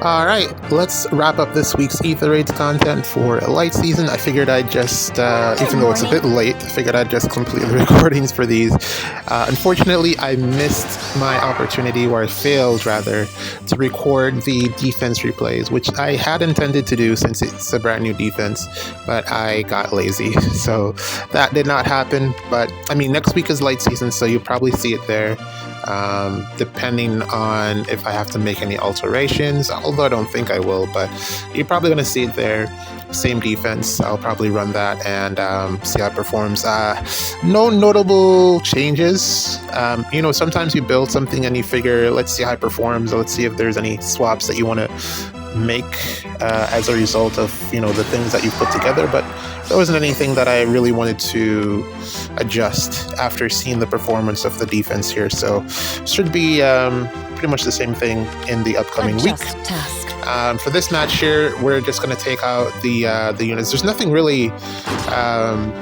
Alright, let's wrap up this week's Ether Raids content for a light season. I figured I'd just, even though it's a bit late, I figured I'd just complete the recordings for these. Unfortunately, I missed my opportunity, or I failed rather, to record the defense replays, which I had intended to do since it's a brand new defense, but I got lazy. So that did not happen, but I mean, next week is light season, so you'll probably see it there. Depending on if I have to make any alterations, although I don't think I will, but you're probably going to see it there. Same defense, I'll probably run that and see how it performs. No notable changes. Sometimes you build something and you figure, let's see how it performs, let's see if there's any swaps that you want to make as a result of the things that you put together, but there wasn't anything that I really wanted to adjust after seeing the performance of the defense here, so should be pretty much the same thing in the upcoming week. For this match here, we're just going to take out the units. There's nothing really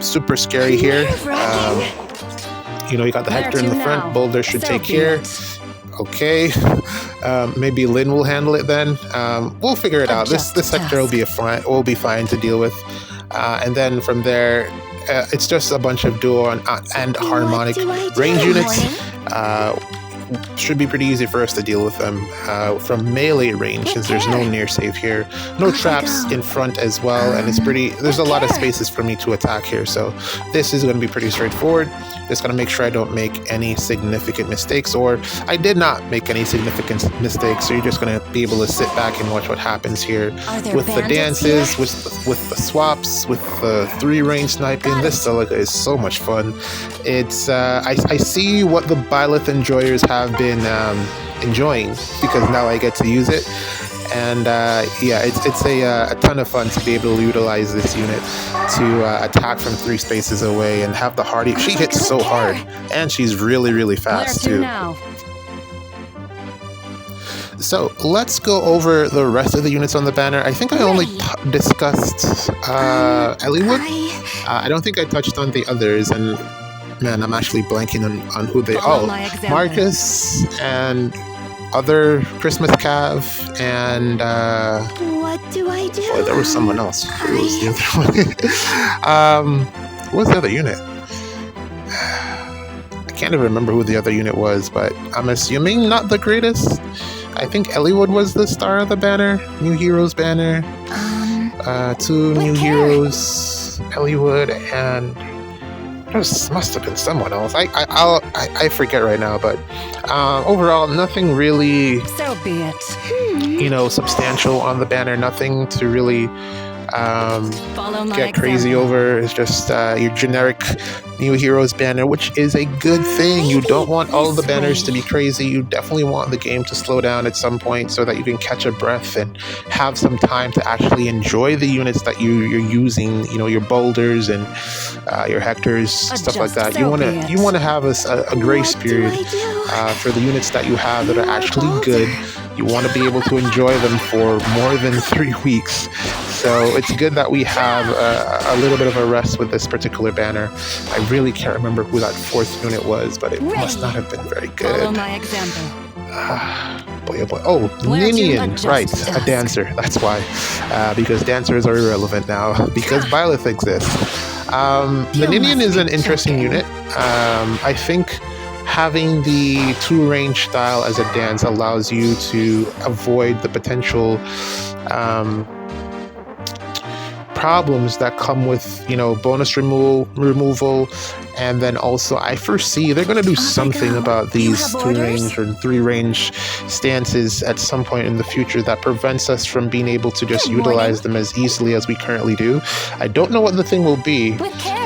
super scary here. You got the Hector in the front. Baldr should take care. Okay, maybe Lynn will handle it then. We'll figure it out. This sector will be fine to deal with. And then from there, it's just a bunch of dual and harmonic range units. Should be pretty easy for us to deal with them from melee range, since there's no near save here. No traps in front as well, and there's a lot of spaces for me to attack here, so this is going to be pretty straightforward. Just going to make sure I don't make any significant mistakes, or I did not make any significant mistakes, so you're just going to be able to sit back and watch what happens here with the dances, with the swaps, with the 3-range sniping. This Celica is so much fun. It's I see what the Byleth enjoyers have been enjoying, because now I get to use it, and it's a ton of fun to be able to utilize this unit to attack from 3 spaces away and have the hardy. She hits so hard, and she's really fast too. So let's go over the rest of the units on the banner. I think I only discussed Elliewood. I don't think I touched on the others, and man, I'm actually blanking on who they are. Oh, Marcus and other Christmas Cav and what do I do? Oh, there was someone else. Who was the other one? What was the other unit? I can't even remember who the other unit was, but I'm assuming not the greatest. I think Elliewood was the star of the banner, New Heroes banner. 2 new heroes, Elliewood, and must have been someone else. I forget right now, but overall, nothing really, so be it. Substantial on the banner. Nothing to really get crazy over. It's just your generic New Heroes banner, which is a good thing. You don't want all of the banners to be crazy. You definitely want the game to slow down at some point so that you can catch a breath and have some time to actually enjoy the units that you're using. Your Baldrs and your Hectors, stuff like that. You want to have a grace period for the units that you have that are actually good. You want to be able to enjoy them for more than 3 weeks. So it's good that we have a little bit of a rest with this particular banner. I really can't remember who that 4th unit was, but it must not have been very good. Follow my example. Boy, oh boy. Oh, Ninian. Right, a dancer. That's why. Because dancers are irrelevant now, because Byleth exists. The Ninian is an interesting unit. I think having the 2-range style as a dance allows you to avoid the potential problems that come with bonus removal, and then also I foresee they're going to do something about these 2-range or 3-range stances at some point in the future that prevents us from being able to just utilize them as easily as we currently do. I don't know what the thing will be,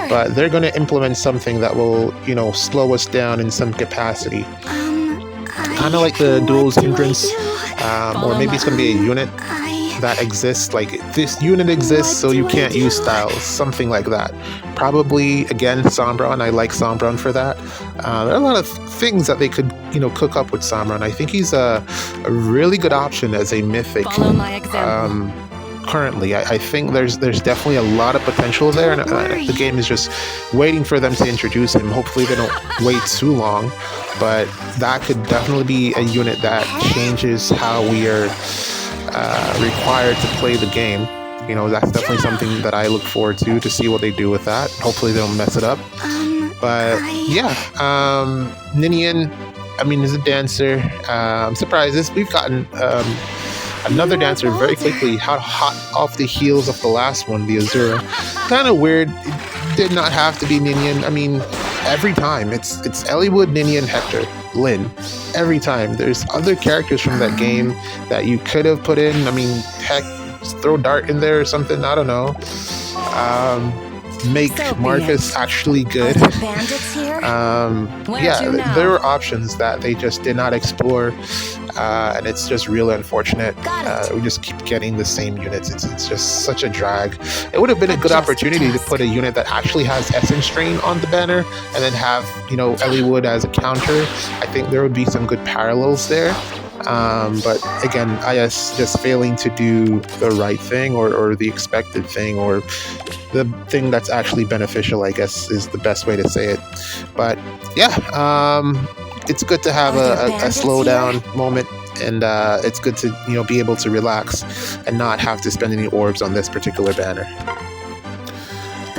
but they're going to implement something that will slow us down in some capacity, kind of like the duel's hindrance, or maybe it's going to be a unit that exists, like this unit exists so you can't use styles, something like that. Probably again Sombron. I like Sombron for that. There are a lot of things that they could cook up with Sombron. I think he's a really good option as a mythic. Currently, I think there's definitely a lot of potential there, and the game is just waiting for them to introduce him. Hopefully they don't wait too long, but that could definitely be a unit that changes how we are required to play the game. You know, that's definitely something that I look forward to see what they do with that. Hopefully they don't mess it up. But yeah, Ninian, I mean, is a dancer. I'm surprised. We've gotten another dancer very quickly, hot off the heels of the last one, the Azura. Kind of weird. It did not have to be Ninian. I mean, every time it's Eliwood, Ninian, Hector, Lyn. Every time. There's other characters from that game that you could have put in. I mean, heck, just throw Dart in there or something. I don't know. Make Marcus actually good. Yeah, there were options that they just did not explore, and it's just really unfortunate. We just keep getting the same units. It's just such a drag. It would have been a good opportunity to put a unit that actually has Essence Drain on the banner, and then have, you know, Eliwood as a counter. I think there would be some good parallels there. But again, IS just failing to do the right thing, or the expected thing, or the thing that's actually beneficial, I guess, is the best way to say it. But yeah, it's good to have a slow down moment, and it's good to, you know, be able to relax and not have to spend any orbs on this particular banner.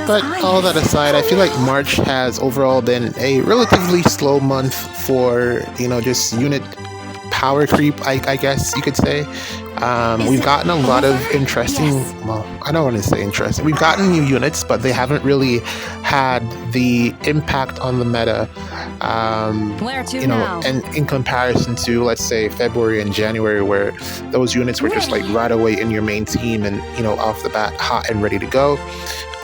But all that aside, I feel like March has overall been a relatively slow month for, you know, just unit power creep, I guess you could say. We've gotten a lot of interesting, well, I don't want to say interesting. We've gotten new units, but they haven't really had the impact on the meta, you know, and in comparison to, let's say, February and January, where those units were just like right away in your main team and, you know, off the bat, hot and ready to go.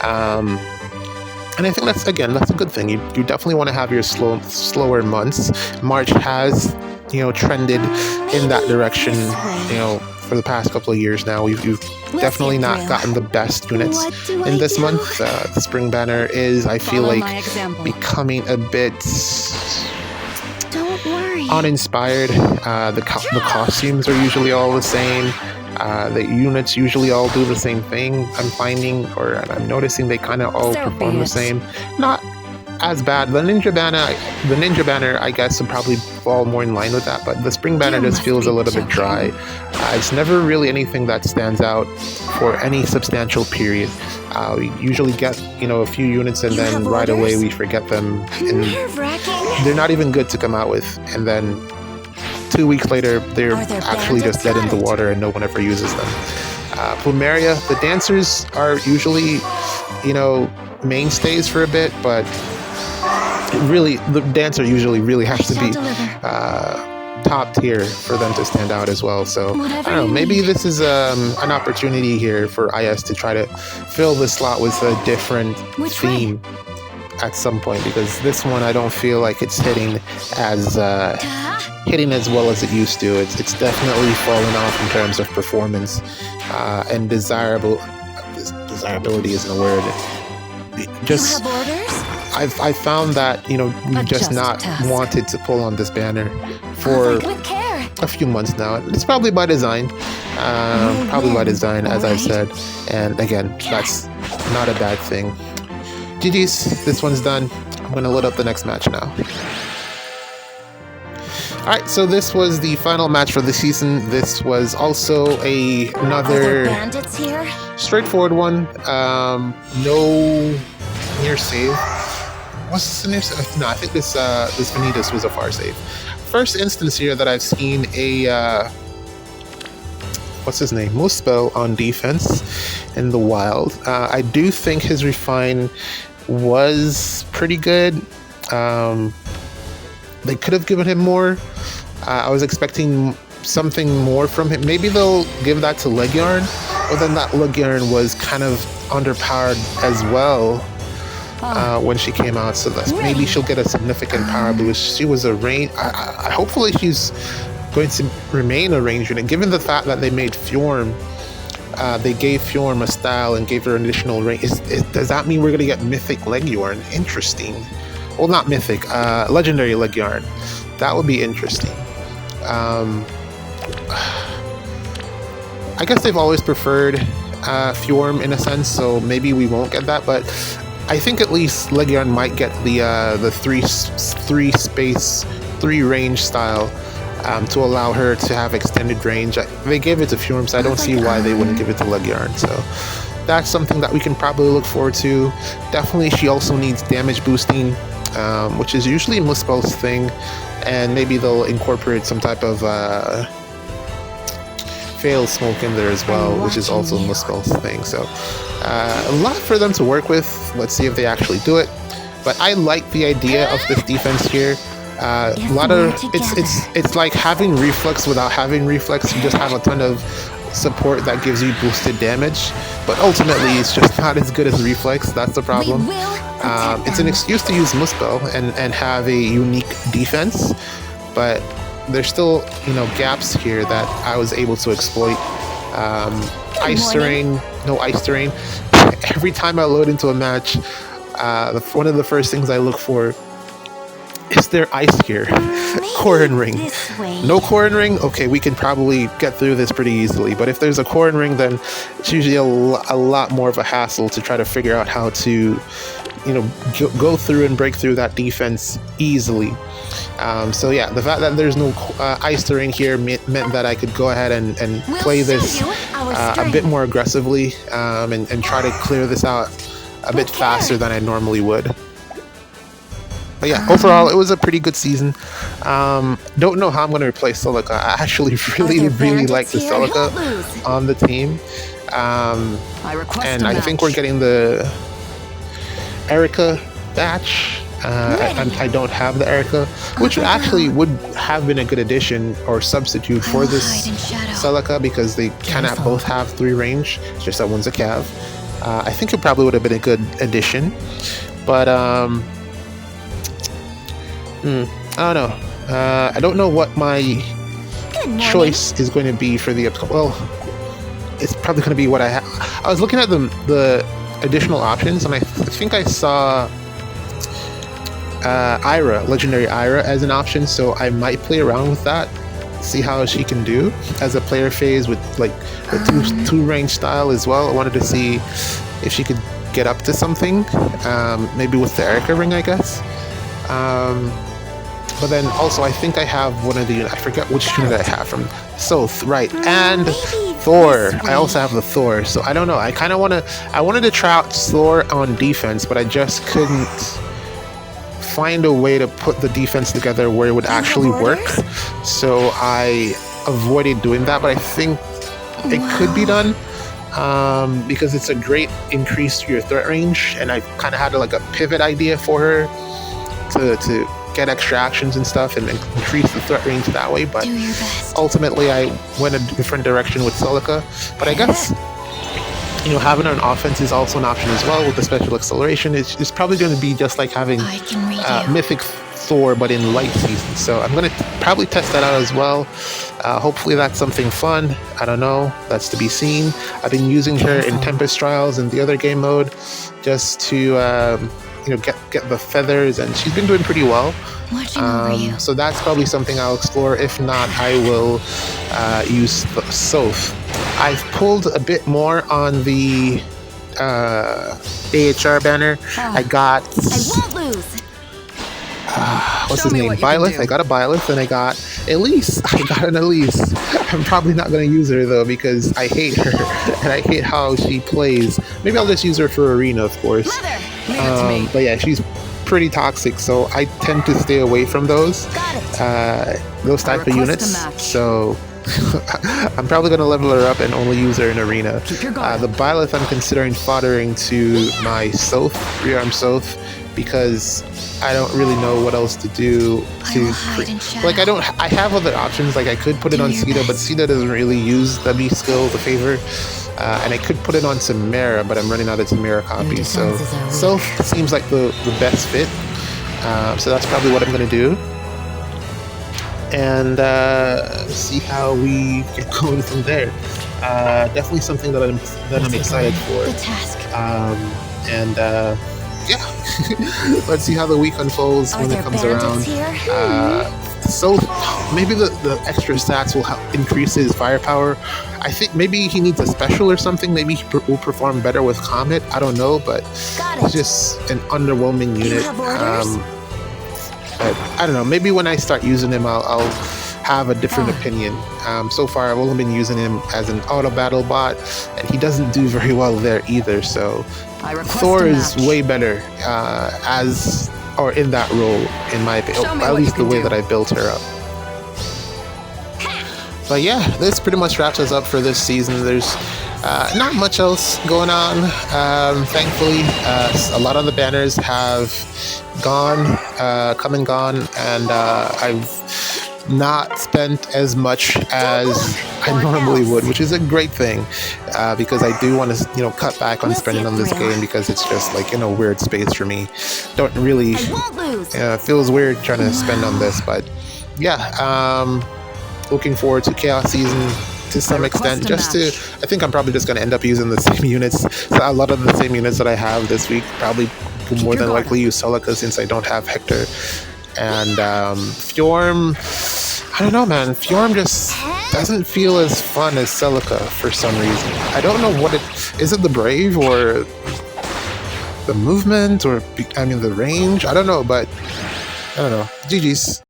And I think that's a good thing. You definitely want to have your slower months. March has, you know, trended in that direction, you know, for the past couple of years now. We've definitely not gotten the best units in this month. The spring banner is, I feel like, becoming a bit uninspired. The costumes are usually all the same. The units usually all do the same thing, I'm finding, or I'm noticing they kind of all perform the same. Not as bad. The ninja banner, I guess, would probably fall more in line with that, but the spring banner just feels a little bit dry. It's never really anything that stands out for any substantial period. We usually get, you know, a few units, and then right away we forget them, and they're not even good to come out with, and then 2 weeks later they're actually just dead in the water and no one ever uses them. Plumeria, the dancers are usually, you know, mainstays for a bit, but really the dancer usually really has to be top tier for them to stand out as well. So I don't know, maybe this is an opportunity here for IS to try to fill the slot with a different theme at some point, because this one I don't feel like it's hitting as well as it used to. It's definitely fallen off in terms of performance, and desirability isn't a word. Just I found that, you know, we've just not wanted to pull on this banner for a few months now. It's probably by design, as I've said, and again, that's not a bad thing. GG's, this one's done. I'm gonna load up the next match now. Alright, so this was the final match for the season. This was also another straightforward one. No near save. What's the near save? No, I think this Vanitas was a far save. First instance here that I've seen a what's his name? Muspel on defense in the wild. I do think his refine was pretty good. They could have given him more. I was expecting something more from him. Maybe they'll give that to Leguiarn, but then that Leguiarn was kind of underpowered as well when she came out, so that maybe she'll get a significant power boost. She was a range. Hopefully she's going to remain a range unit, given the fact that they made Fjorm. They gave Fjorm a style and gave her an additional range. Does that mean we're going to get Mythic Leguiarn? Interesting. Well, not Mythic, Legendary Leguiarn. That would be interesting. I guess they've always preferred Fjorm in a sense, so maybe we won't get that, but I think at least Leguiarn might get the 3 range style to allow her to have extended range. They gave it to Furum, so I don't see why they wouldn't give it to Leguiarn. So that's something that we can probably look forward to. Definitely, she also needs damage boosting, which is usually Muspel's thing, and maybe they'll incorporate some type of Fail Smoke in there as well, which is also Muspel's thing. So a lot for them to work with. Let's see if they actually do it. But I like the idea of this defense here. A lot of it's like having reflex without having reflex. You just have a ton of support that gives you boosted damage, but ultimately it's just not as good as reflex. That's the problem. It's an excuse to use Muspel and have a unique defense, but there's still, you know, gaps here that I was able to exploit. Ice Terrain, no Ice Terrain. Every time I load into a match, one of the first things I look for is there ice here. Corn Ring. No Corn Ring? Okay, we can probably get through this pretty easily. But if there's a Corn Ring, then it's usually a lot more of a hassle to try to figure out how to, you know, go through and break through that defense easily. So yeah, the fact that there's no Ice Terrain here meant that I could go ahead and play this a bit more aggressively, and try to clear this out a bit faster than I normally would. But yeah, overall, it was a pretty good season. Don't know how I'm going to replace Celica. I actually really like the Celica on the team. And I think we're getting the Erica batch. I don't have the Erica, which actually would have been a good addition or substitute for this Celica, because they cannot both have 3 range. It's just that one's a Cav. I think it probably would have been a good addition. But I don't know. I don't know what my choice is going to be for the upcoming. Well, it's probably going to be what I have. I was looking at the additional options, and I think I saw Ira, Legendary Ira, as an option. So I might play around with that, see how she can do as a player phase with like the two range style as well. I wanted to see if she could get up to something, maybe with the Erica ring, I guess. But then also, I think I have one of the, I forget which unit I have from Soth, right, and Thor. I also have the Thor, so I don't know. I kind of I wanted to try out Thor on defense, but I just couldn't find a way to put the defense together where it would actually work. So I avoided doing that, but I think it could be done, because it's a great increase to your threat range, and I kind of had like a pivot idea for her to get extra actions and stuff and increase the threat range that way, but ultimately I went a different direction with Celica. But I guess, you know, having her on offense is also an option as well with the special acceleration. It's probably going to be just like having Mythic Thor but in light season, so I'm going to probably test that out as well. Hopefully that's something fun. I don't know, that's to be seen. I've been using her in Tempest Trials and the other game mode just to you know, get the feathers, and she's been doing pretty well. So that's probably something I'll explore. If not, I will use the Soth. I've pulled a bit more on the AHR banner. I got what's his name? Byleth. I got a Byleth, and I got Elise. I got an Elise. I'm probably not going to use her though, because I hate her and I hate how she plays. Maybe I'll just use her for arena, of course. But yeah, she's pretty toxic, so I tend to stay away from those type of units. So I'm probably going to level her up and only use her in arena. The Byleth I'm considering foddering to my Soth, rearm Soth, because I don't really know what else to do like I have other options. Like I could put it on Sita, but Sita doesn't really use the B skill, the favor, and I could put it on Tamara, but I'm running out of Tamara copies, so Soth seems like the best fit. So that's probably what I'm going to do, and see how we get going from there. Definitely something that I'm excited for. And yeah, let's see how the week unfolds when it comes around. So maybe the extra stats will help increase his firepower. I think maybe he needs a special or something. Maybe he will perform better with Comet. I don't know, but it's just an underwhelming unit. But I don't know. Maybe when I start using him, I'll have a different opinion. So far, I've only been using him as an auto battle bot, and he doesn't do very well there either. So Thor is way better in that role, in my opinion, at least the way that I built her up. But yeah, this pretty much wraps us up for this season. There's not much else going on. Thankfully, a lot of the banners have come and gone, and I've not spent as much as I normally would, which is a great thing, because I do want to, cut back on spending on this game, because it's just like in a weird space for me. Don't really feels weird trying to spend on this, but yeah, looking forward to Chaos Season to some extent. I think I'm probably just going to end up using the same units. So a lot of the same units that I have this week. Probably more than likely use Celica, since I don't have Hector. And Fjorm, I don't know, man. Fjorm just doesn't feel as fun as Celica for some reason. I don't know what is it the Brave or the movement or the range? I don't know, but I don't know. GG's.